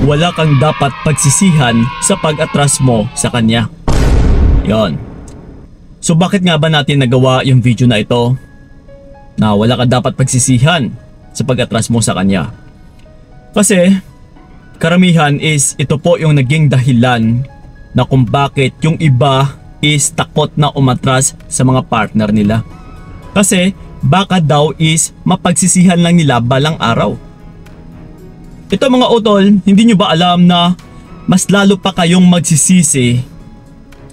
wala kang dapat pagsisihan sa pag-atras mo sa kanya. Yon. So bakit nga ba natin nagawa yung video na ito? Na wala ka dapat pagsisihan sa pag-atras mo sa kanya. Kasi karamihan is ito po yung naging dahilan na kung bakit yung iba is takot na umatras sa mga partner nila. Kasi baka daw is mapagsisihan lang nila balang araw. Ito mga utol, hindi nyo ba alam na mas lalo pa kayong magsisisi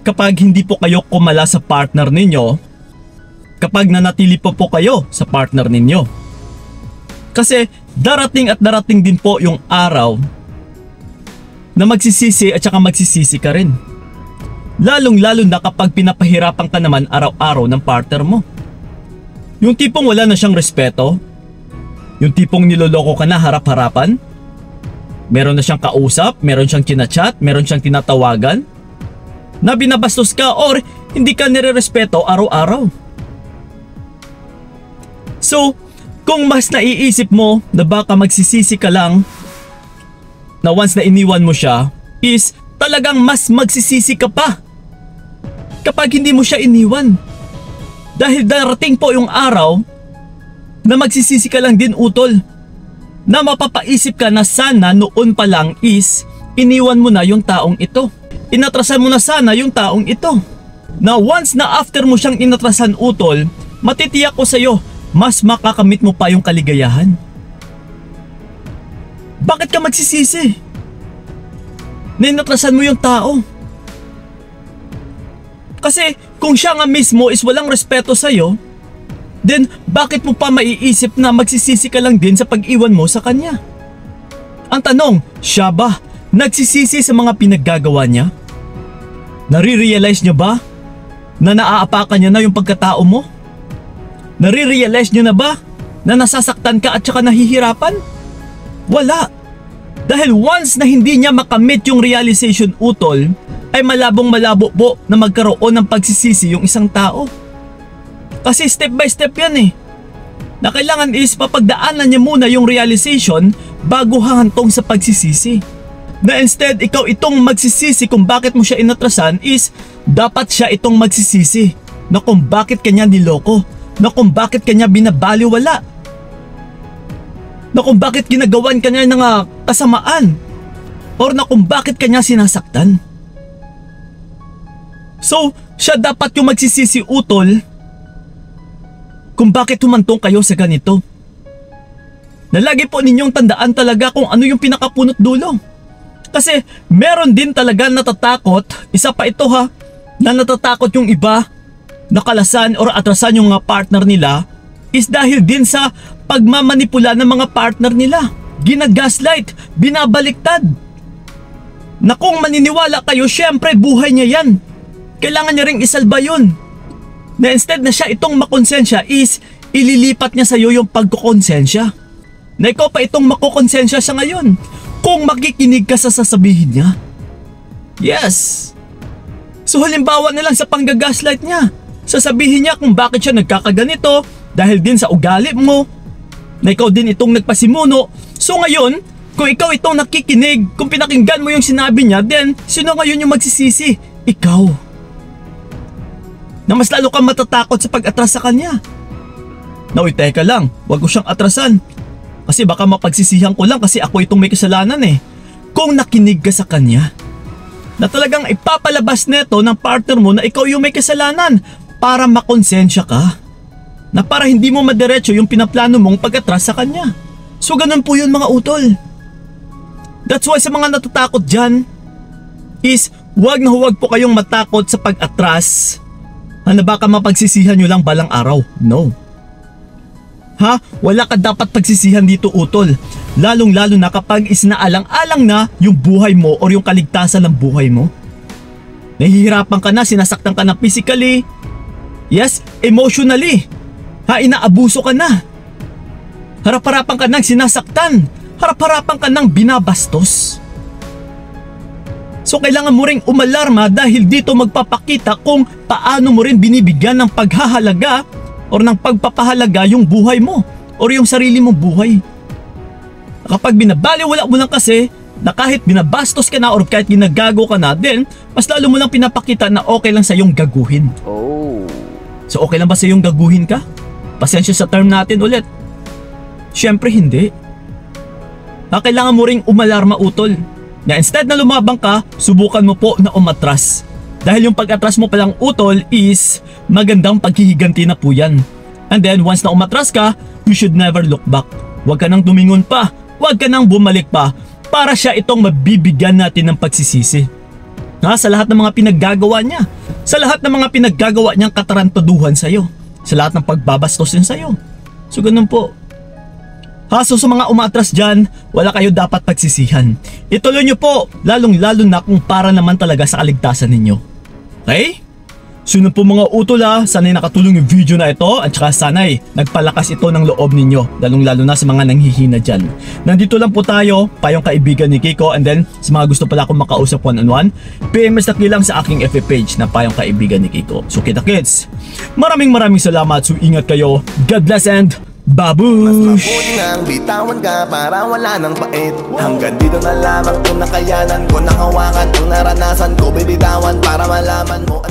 kapag hindi po kayo kumala sa partner ninyo, kapag nanatili po kayo sa partner ninyo? Kasi darating at darating din po yung araw na magsisisi at saka magsisisi ka rin. Lalong lalo na kapag pinapahirapan ka naman araw-araw ng partner mo. Yung tipong wala na siyang respeto, yung tipong niloloko ka na harap-harapan, meron na siyang kausap, meron siyang kinachat, meron siyang tinatawagan, na binabastos ka or hindi ka nire-respeto araw-araw. So, kung mas naiisip mo na baka magsisisi ka lang na once na iniwan mo siya, is talagang mas magsisisi ka pa kapag hindi mo siya iniwan. Dahil darating po yung araw na magsisisi ka lang din utol, na mapapaisip ka na sana noon pa lang is iniwan mo na yung taong ito. Inatrasan mo na sana yung taong ito. Na once na after mo siyang inatrasan utol, matitiyak ko sa'yo, mas makakamit mo pa yung kaligayahan. Bakit ka magsisisi na inatrasan mo yung tao? Kasi kung siya nga mismo is walang respeto sa'yo, then bakit mo pa maiisip na magsisisi ka lang din sa pag-iwan mo sa kanya? Ang tanong, siya ba nagsisisi sa mga pinaggagawa niya? Nare-realize niya ba na naaapakan niya na yung pagkatao mo? Nare-realize niya na ba na nasasaktan ka at saka nahihirapan? Wala. Dahil once na hindi niya makamit yung realization utol, ay malabong-malabo po na magkaroon ng pagsisisi yung isang tao. Kasi step by step yan eh. Na kailangan is papagdaanan niya muna yung realization bago hahantong sa pagsisisi. Na instead ikaw itong magsisisi kung bakit mo siya inatrasan, is dapat siya itong magsisisi na kung bakit kanya niloko, na kung bakit kanya binabaliwala, na kung bakit ginagawan kanya ng kasamaan, or na kung bakit kanya sinasaktan. So siya dapat yung magsisisi utol kung bakit humantong kayo sa ganito. Na lagi po ninyong tandaan talaga kung ano yung pinakapunot dulo. Kasi meron din talaga natatakot, isa pa ito na natatakot yung iba na kalasan or atrasan yung partner nila is dahil din sa pagmamanipula ng mga partner nila. Ginagaslight, binabaliktad. Na kung maniniwala kayo, syempre buhay niya yan. Kailangan niya ring isalba yun. Na instead na siya itong makonsensya is ililipat niya sa iyo yung pagkukonsensya. Na ikaw pa itong makukonsensya sa ngayon kung makikinig ka sa sasabihin niya. Yes. So halimbawa na lang sa panggagaslight niya, sasabihin niya kung bakit siya nagkakaganito dahil din sa ugali mo, na ikaw din itong nagpasimuno. So ngayon, kung ikaw itong nakikinig, kung pinakinggan mo yung sinabi niya, then sino ngayon yung magsisisi? Ikaw. Na mas lalo kang matatakot sa pag-atras sa kanya. Na uy, teka lang, wag ko siyang atrasan. Kasi baka mapagsisihan ko lang kasi ako itong may kasalanan eh. Kung nakinig ka sa kanya, na talagang ipapalabas neto ng partner mo na ikaw yung may kasalanan para makonsensya ka. Na para hindi mo madiretso yung pinaplano mong pag-atras sa kanya. So ganun po yun mga utol. That's why sa mga natatakot dyan is huwag na huwag po kayong matakot sa pag-atras. Na baka mapagsisihan nyo lang balang araw. No. Wala ka dapat pagsisihan dito utol. Lalong lalo na kapag isinaalang-alang na yung buhay mo or yung kaligtasan ng buhay mo. Nahihirapan ka na, sinasaktan ka na physically. Yes, emotionally. Inaabuso ka na. Harap-harapan ka nang sinasaktan. Harap-harapan ka nang binabastos. So kailangan mo ring umalarma dahil dito magpapakita kung paano mo rin binibigyan ng paghahalaga or ng pagpapahalaga yung buhay mo or yung sarili mong buhay. Kapag binabaliwala mo lang kasi, na kahit binabastos ka na or kahit ginagago ka na, then mas lalo mo lang pinapakita na okay lang sa yung gaguhin. So okay lang ba sa yung gaguhin ka? Pasensya sa term natin ulit. Siyempre hindi. Kailangan mo ring umalarma, utol, na instead na lumabang ka, subukan mo po na umatras. Dahil yung pag-atras mo palang, utol, is magandang paghihiganti na po yan. And then once na umatras ka, you should never look back. Huwag ka nang tumingon pa, huwag ka nang bumalik pa, para siya itong mabibigyan natin ng pagsisisi. Sa lahat ng mga pinaggagawa niya, sa lahat ng mga pinaggagawa niyang katarantaduhan sa'yo, sa lahat ng pagbabastos din sa'yo. So ganun po. So sa mga umatras dyan, wala kayo dapat pagsisihan. Ituloy nyo po, lalong-lalo na kung para naman talaga sa kaligtasan ninyo. Okay? So yun po mga utol, sana'y nakatulong yung video na ito at saka sana'y nagpalakas ito ng loob ninyo, lalong-lalo na sa mga nanghihina dyan. Nandito lang po tayo, payong kaibigan ni Kiko, and then sa mga gusto pala akong makausap one-on-one, PMS na lang sa aking FB page na payong kaibigan ni Kiko. So kita kids, maraming salamat, so ingat kayo, God bless and babush! Mas mabuti nang bitawan ka para wala nang pait. Hanggang dito na lamang kung nakayanan ko, nakawakan ang naranasan ko, bibitawan para malaman mo